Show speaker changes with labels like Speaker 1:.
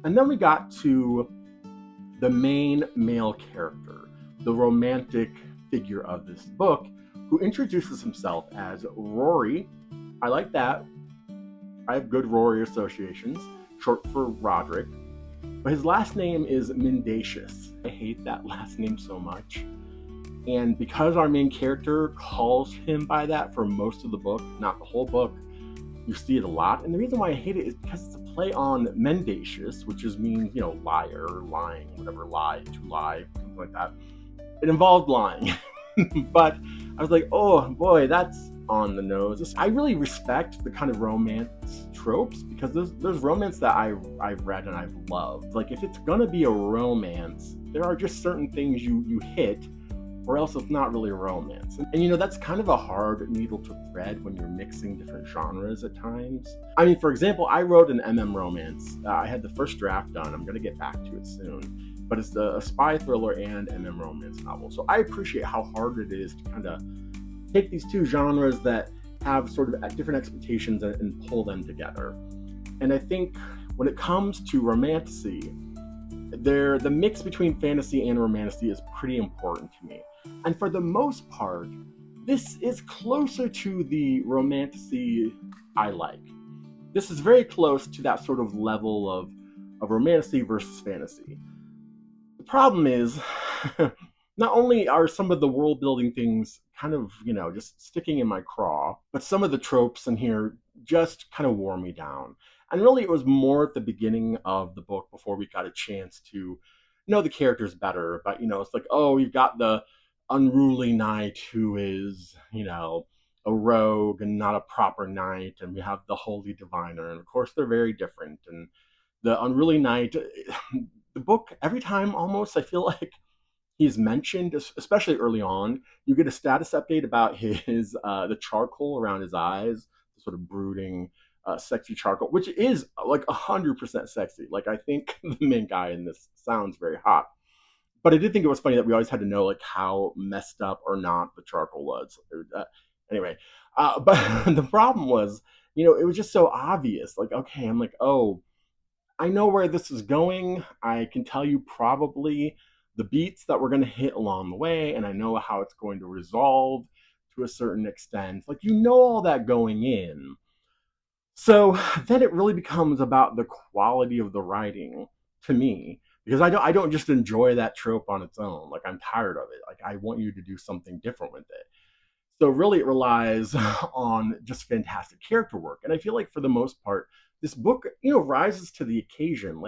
Speaker 1: And then we got to the main male character, the romantic figure of this book, who introduces himself as Rory. I like that. I have good Rory associations, short for Roderick. But his last name is Mendacious. I hate that last name so much. And because our main character calls him by that for most of the book, not the whole book, you see it a lot. And the reason why I hate it is because it's a play on mendacious, which is means, liar, lying, whatever, lie, to lie, something like that. It involved lying. But I was like, oh boy, that's on the nose. I really respect the kind of romance tropes because there's romance that I've read and I've loved. Like if it's gonna be a romance, there are just certain things you hit, or else it's not really a romance. And that's kind of a hard needle to thread when you're mixing different genres at times. I mean, for example, I wrote an romance. I had the first draft done. I'm gonna get back to it soon, but it's a spy thriller and romance novel. So I appreciate how hard it is to kind of take these two genres that have sort of different expectations and pull them together. And I think when it comes to romantasy, the mix between fantasy and romantasy is pretty important to me. And for the most part, this is closer to the romantasy I like. This is very close to that sort of level of romantasy versus fantasy. The problem is, not only are some of the world building things kind of, just sticking in my craw, but some of the tropes in here just kind of wore me down. And really, it was more at the beginning of the book before we got a chance to know the characters better. But, it's like, oh, you've got the unruly knight who is, a rogue and not a proper knight. And we have the holy diviner. And of course, they're very different. And the unruly knight, the book, every time almost, I feel like he's mentioned, especially early on, you get a status update about his the charcoal around his eyes, the sort of brooding, sexy charcoal, which is like 100% sexy. Like I think the main guy in this sounds very hot. But I did think it was funny that we always had to know like how messed up or not the charcoal was. Anyway, but the problem was, it was just so obvious. Like, okay, I'm like, oh, I know where this is going. I can tell you probably the beats that we're going to hit along the way, and I know how it's going to resolve to a certain extent. Like, all that going in. So then it really becomes about the quality of the writing to me, because I don't just enjoy that trope on its own. Like, I'm tired of it. Like, I want you to do something different with it. So really, it relies on just fantastic character work, and I feel like for the most part, this book, rises to the occasion. Like